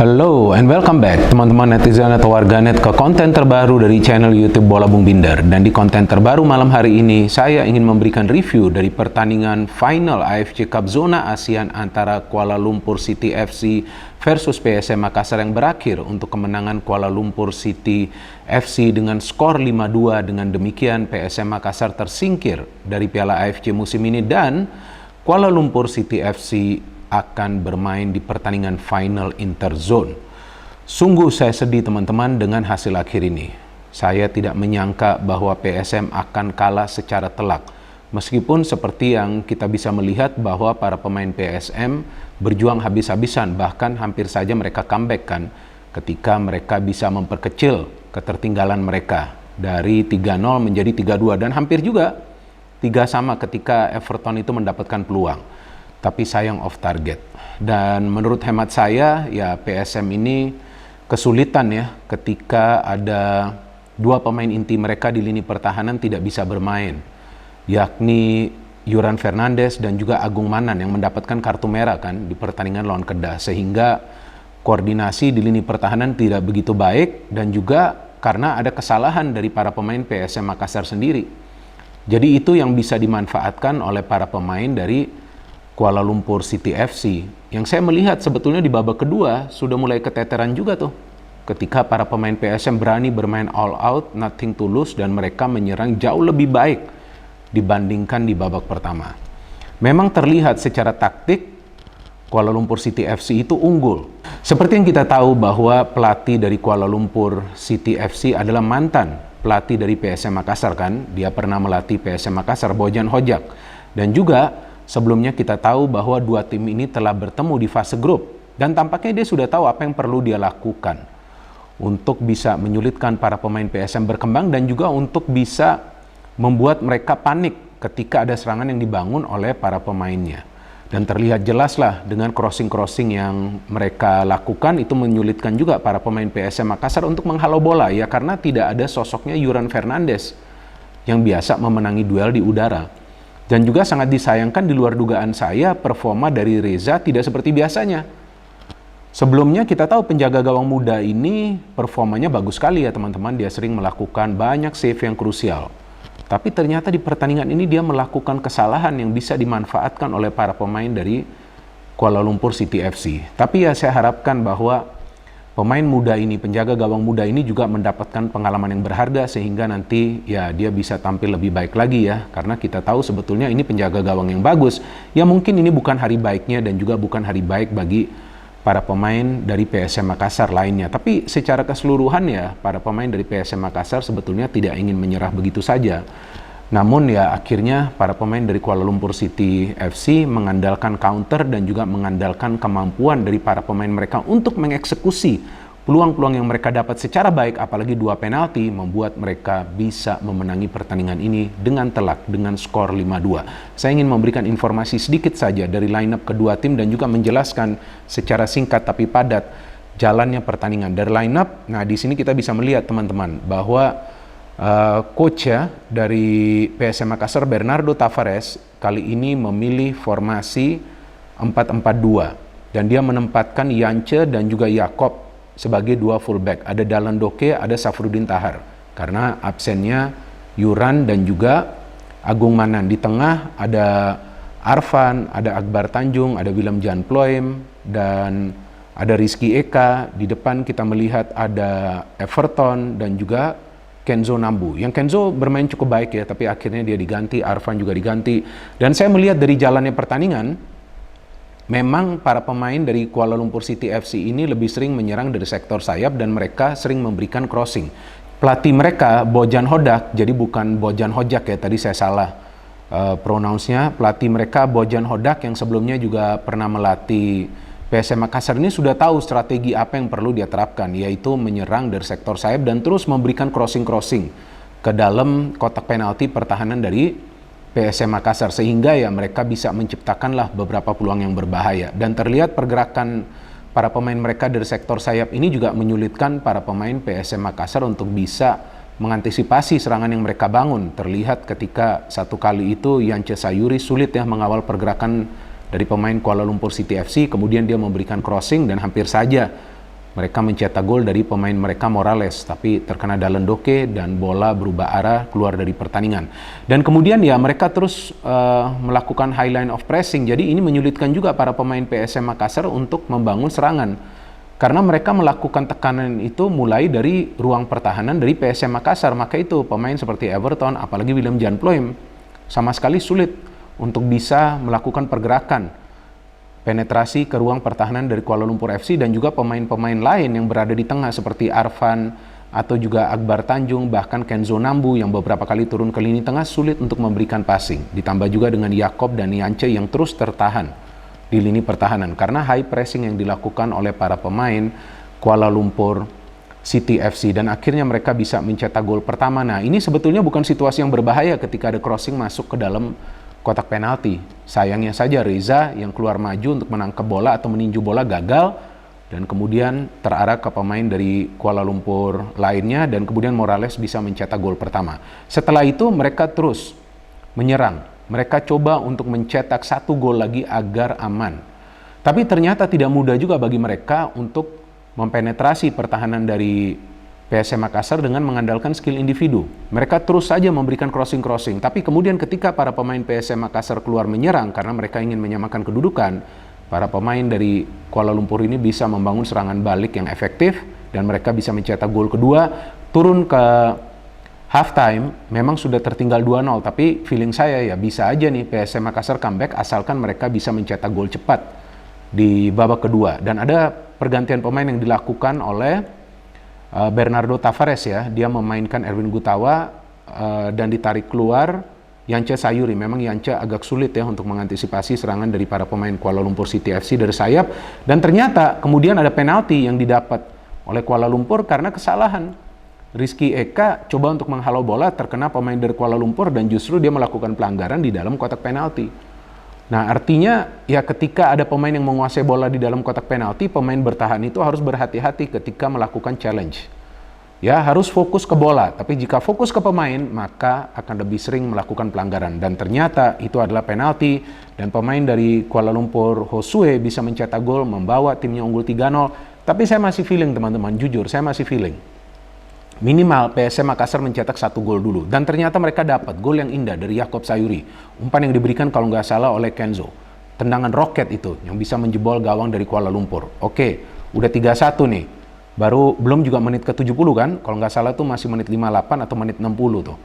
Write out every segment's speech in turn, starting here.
Halo and welcome back teman-teman netizen atau warganet ke konten terbaru dari channel YouTube Bola Bung Binder. Dan di konten terbaru malam hari ini saya ingin memberikan review dari pertandingan final AFC Cup Zona ASEAN antara Kuala Lumpur City FC versus PSM Makassar yang berakhir untuk kemenangan Kuala Lumpur City FC dengan skor 5-2. Dengan demikian PSM Makassar tersingkir dari Piala AFC musim ini dan Kuala Lumpur City FC akan bermain di pertandingan final interzone. Sungguh saya sedih teman-teman dengan hasil akhir ini. Saya tidak menyangka bahwa PSM akan kalah secara telak. Meskipun seperti yang kita bisa melihat bahwa para pemain PSM berjuang habis-habisan, bahkan hampir saja mereka comeback kan, ketika mereka bisa memperkecil ketertinggalan mereka dari 3-0 menjadi 3-2 dan hampir juga 3-3 ketika Everton itu mendapatkan peluang. Tapi sayang off target. Dan menurut hemat saya, ya PSM ini kesulitan ya ketika ada dua pemain inti mereka di lini pertahanan tidak bisa bermain, yakni Yuran Fernandes dan juga Agung Manan yang mendapatkan kartu merah kan di pertandingan lawan Kedah, sehingga koordinasi di lini pertahanan tidak begitu baik dan juga karena ada kesalahan dari para pemain PSM Makassar sendiri. Jadi itu yang bisa dimanfaatkan oleh para pemain dari Kuala Lumpur City FC, yang saya melihat sebetulnya di babak kedua sudah mulai keteteran juga tuh ketika para pemain PSM berani bermain all out, nothing to lose, dan mereka menyerang jauh lebih baik dibandingkan di babak pertama. Memang terlihat secara taktik Kuala Lumpur City FC itu unggul. Seperti yang kita tahu bahwa pelatih dari Kuala Lumpur City FC adalah mantan pelatih dari PSM Makassar kan, dia pernah melatih PSM Makassar, Bojan Hojak. Dan juga sebelumnya kita tahu bahwa dua tim ini telah bertemu di fase grup dan tampaknya dia sudah tahu apa yang perlu dia lakukan untuk bisa menyulitkan para pemain PSM berkembang dan juga untuk bisa membuat mereka panik ketika ada serangan yang dibangun oleh para pemainnya. Dan terlihat jelaslah dengan crossing-crossing yang mereka lakukan itu menyulitkan juga para pemain PSM Makassar untuk menghalau bola ya, karena tidak ada sosoknya Yuran Fernandes yang biasa memenangi duel di udara. Dan juga sangat disayangkan di luar dugaan saya, performa dari Reza tidak seperti biasanya. Sebelumnya kita tahu penjaga gawang muda ini performanya bagus sekali ya teman-teman. Dia sering melakukan banyak save yang krusial. Tapi ternyata di pertandingan ini dia melakukan kesalahan yang bisa dimanfaatkan oleh para pemain dari Kuala Lumpur City FC. Tapi ya saya harapkan bahwa pemain muda ini, penjaga gawang muda ini juga mendapatkan pengalaman yang berharga sehingga nanti ya dia bisa tampil lebih baik lagi ya. Karena kita tahu sebetulnya ini penjaga gawang yang bagus. Ya mungkin ini bukan hari baiknya dan juga bukan hari baik bagi para pemain dari PSM Makassar lainnya. Tapi secara keseluruhan ya para pemain dari PSM Makassar sebetulnya tidak ingin menyerah begitu saja. Namun ya akhirnya para pemain dari Kuala Lumpur City FC mengandalkan counter dan juga mengandalkan kemampuan dari para pemain mereka untuk mengeksekusi peluang-peluang yang mereka dapat secara baik, apalagi dua penalti membuat mereka bisa memenangi pertandingan ini dengan telak dengan skor 5-2. Saya ingin memberikan informasi sedikit saja dari line-up kedua tim dan juga menjelaskan secara singkat tapi padat jalannya pertandingan dari line-up. Nah, di sini kita bisa melihat teman-teman bahwa coach ya dari PSM Makassar, Bernardo Tavares, kali ini memilih formasi 4-4-2 dan dia menempatkan Yance dan juga Yakob sebagai dua fullback. Ada Dalan Doke, ada Safruddin Tahar karena absennya Yuran dan juga Agung Manan. Di tengah ada Arfan, ada Akbar Tanjung, ada Willem Jan Ploem dan ada Rizky Eka. Di depan kita melihat ada Everton dan juga Kenzo Nambu. Yang Kenzo bermain cukup baik ya, tapi akhirnya dia diganti, Arfan juga diganti. Dan saya melihat dari jalannya pertandingan, memang para pemain dari Kuala Lumpur City FC ini lebih sering menyerang dari sektor sayap dan mereka sering memberikan crossing. Pelatih mereka Bojan Hodak, jadi bukan Bojan Hojak ya, tadi saya salah pronounce-nya. Pelatih mereka Bojan Hodak yang sebelumnya juga pernah melatih PSM Makassar ini sudah tahu strategi apa yang perlu dia terapkan, yaitu menyerang dari sektor sayap dan terus memberikan crossing-crossing ke dalam kotak penalti pertahanan dari PSM Makassar, sehingga ya mereka bisa menciptakanlah beberapa peluang yang berbahaya. Dan terlihat pergerakan para pemain mereka dari sektor sayap ini juga menyulitkan para pemain PSM Makassar untuk bisa mengantisipasi serangan yang mereka bangun. Terlihat ketika satu kali itu Yance Sayuri sulit ya mengawal pergerakan dari pemain Kuala Lumpur City FC, kemudian dia memberikan crossing dan hampir saja mereka mencetak gol dari pemain mereka Morales, tapi terkena Dallin Doke dan bola berubah arah keluar dari pertandingan. Dan kemudian ya mereka terus melakukan high line of pressing, jadi ini menyulitkan juga para pemain PSM Makassar untuk membangun serangan. Karena mereka melakukan tekanan itu mulai dari ruang pertahanan dari PSM Makassar, maka itu pemain seperti Everton, apalagi Willem Jan Ploem, sama sekali sulit untuk bisa melakukan pergerakan penetrasi ke ruang pertahanan dari Kuala Lumpur FC, dan juga pemain-pemain lain yang berada di tengah seperti Arfan atau juga Akbar Tanjung, bahkan Kenzo Nambu yang beberapa kali turun ke lini tengah sulit untuk memberikan passing. Ditambah juga dengan Yakob dan Yance yang terus tertahan di lini pertahanan karena high pressing yang dilakukan oleh para pemain Kuala Lumpur City FC, dan akhirnya mereka bisa mencetak gol pertama. Nah, ini sebetulnya bukan situasi yang berbahaya ketika ada crossing masuk ke dalam kotak penalti. Sayangnya saja Reza yang keluar maju untuk menangkap bola atau meninju bola gagal, dan kemudian terarah ke pemain dari Kuala Lumpur lainnya, dan kemudian Morales bisa mencetak gol pertama. Setelah itu mereka terus menyerang. Mereka coba untuk mencetak 1 gol lagi agar aman. Tapi ternyata tidak mudah juga bagi mereka untuk mempenetrasi pertahanan dari PSM Makassar dengan mengandalkan skill individu. Mereka terus saja memberikan crossing-crossing, tapi kemudian ketika para pemain PSM Makassar keluar menyerang karena mereka ingin menyamakan kedudukan, para pemain dari Kuala Lumpur ini bisa membangun serangan balik yang efektif dan mereka bisa mencetak gol kedua. Turun ke halftime memang sudah tertinggal 2-0, tapi feeling saya ya bisa aja nih PSM Makassar comeback asalkan mereka bisa mencetak gol cepat di babak kedua. Dan ada pergantian pemain yang dilakukan oleh Bernardo Tavares ya, dia memainkan Erwin Gutawa dan ditarik keluar Yance Sayuri. Memang Yance agak sulit ya untuk mengantisipasi serangan dari para pemain Kuala Lumpur City FC dari sayap, dan ternyata kemudian ada penalti yang didapat oleh Kuala Lumpur karena kesalahan. Rizky Eka coba untuk menghalau bola, terkena pemain dari Kuala Lumpur dan justru dia melakukan pelanggaran di dalam kotak penalti. Nah, artinya ya ketika ada pemain yang menguasai bola di dalam kotak penalti, pemain bertahan itu harus berhati-hati ketika melakukan challenge. Ya, harus fokus ke bola, tapi jika fokus ke pemain, maka akan lebih sering melakukan pelanggaran. Dan ternyata itu adalah penalti, dan pemain dari Kuala Lumpur Hosue bisa mencetak gol, membawa timnya unggul 3-0. Tapi saya masih feeling teman-teman, jujur saya masih feeling minimal PSM Makassar mencetak 1 gol dulu. Dan ternyata mereka dapat gol yang indah dari Yakob Sayuri. Umpan yang diberikan kalau nggak salah oleh Kenzo. Tendangan roket itu yang bisa menjebol gawang dari Kuala Lumpur. Oke, udah 3-1 nih. Belum juga menit ke-70 kan? Kalau nggak salah tuh masih menit 58 atau menit 60 tuh.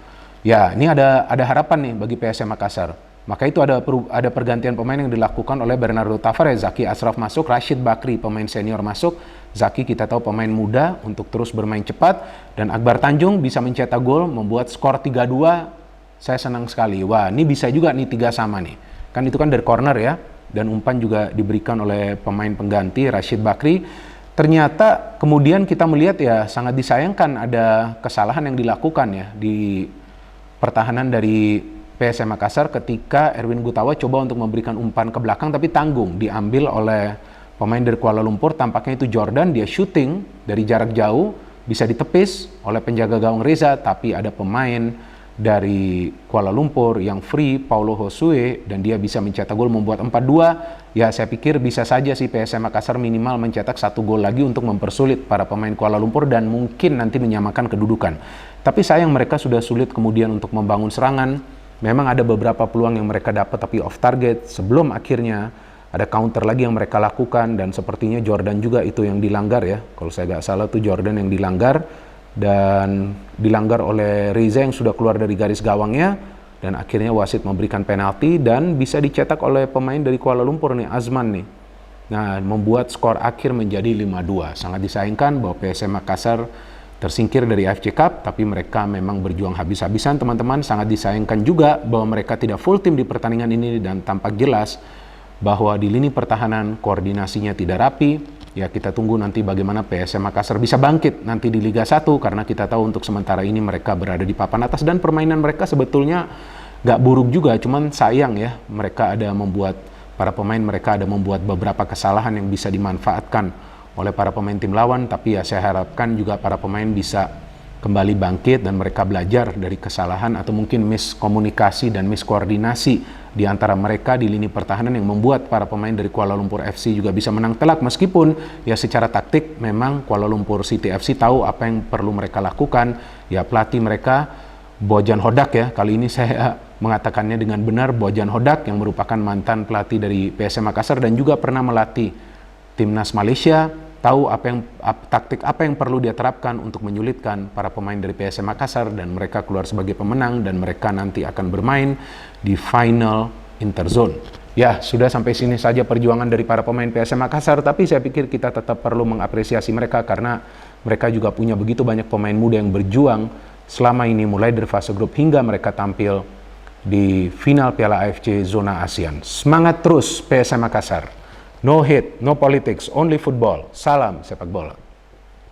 Ya, ini ada harapan nih bagi PSM Makassar. Maka itu ada pergantian pemain yang dilakukan oleh Bernardo Tavares. Zaki Ashraf masuk, Rashid Bakri pemain senior masuk. Zaki kita tahu pemain muda untuk terus bermain cepat, dan Akbar Tanjung bisa mencetak gol membuat skor 3-2. Saya senang sekali. Wah, ini bisa juga nih 3 sama nih. Kan itu kan dari corner ya, dan umpan juga diberikan oleh pemain pengganti Rashid Bakri. Ternyata kemudian kita melihat ya sangat disayangkan ada kesalahan yang dilakukan ya di pertahanan dari PSM Makassar ketika Erwin Gutawa coba untuk memberikan umpan ke belakang tapi tanggung, diambil oleh pemain dari Kuala Lumpur. Tampaknya itu Jordan, dia shooting dari jarak jauh, bisa ditepis oleh penjaga gawang Reza, tapi ada pemain dari Kuala Lumpur yang free, Paulo Hosue, dan dia bisa mencetak gol membuat 4-2. Ya, saya pikir bisa saja sih PSM Makassar minimal mencetak 1 gol lagi untuk mempersulit para pemain Kuala Lumpur dan mungkin nanti menyamakan kedudukan. Tapi sayang mereka sudah sulit kemudian untuk membangun serangan. Memang ada beberapa peluang yang mereka dapat tapi off target, sebelum akhirnya ada counter lagi yang mereka lakukan, dan sepertinya Jordan juga itu yang dilanggar ya. Kalau saya nggak salah tuh Jordan yang dilanggar, dan dilanggar oleh Reza yang sudah keluar dari garis gawangnya, dan akhirnya wasit memberikan penalti dan bisa dicetak oleh pemain dari Kuala Lumpur nih, Azman nih. Nah, membuat skor akhir menjadi 5-2. Sangat disayangkan bahwa PSM Makassar tersingkir dari AFC Cup, tapi mereka memang berjuang habis-habisan teman-teman. Sangat disayangkan juga bahwa mereka tidak full tim di pertandingan ini, dan tampak jelas bahwa di lini pertahanan koordinasinya tidak rapi. Ya, kita tunggu nanti bagaimana PSM Makassar bisa bangkit nanti di Liga 1, karena kita tahu untuk sementara ini mereka berada di papan atas dan permainan mereka sebetulnya gak buruk juga, cuman sayang ya para pemain mereka ada membuat beberapa kesalahan yang bisa dimanfaatkan oleh para pemain tim lawan. Tapi ya saya harapkan juga para pemain bisa kembali bangkit dan mereka belajar dari kesalahan atau mungkin miskomunikasi dan miskoordinasi di antara mereka di lini pertahanan yang membuat para pemain dari Kuala Lumpur FC juga bisa menang telak, meskipun ya secara taktik memang Kuala Lumpur City FC tahu apa yang perlu mereka lakukan. Ya pelatih mereka Bojan Hodak, ya kali ini saya mengatakannya dengan benar, Bojan Hodak yang merupakan mantan pelatih dari PSM Makassar dan juga pernah melatih timnas Malaysia, tahu taktik apa yang perlu dia terapkan untuk menyulitkan para pemain dari PSM Makassar dan mereka keluar sebagai pemenang dan mereka nanti akan bermain di final interzone. Ya, sudah sampai sini saja perjuangan dari para pemain PSM Makassar, tapi saya pikir kita tetap perlu mengapresiasi mereka karena mereka juga punya begitu banyak pemain muda yang berjuang selama ini mulai dari fase grup hingga mereka tampil di final Piala AFC Zona ASEAN. Semangat terus PSM Makassar. No hate, no politics, only football. Salam sepak bola.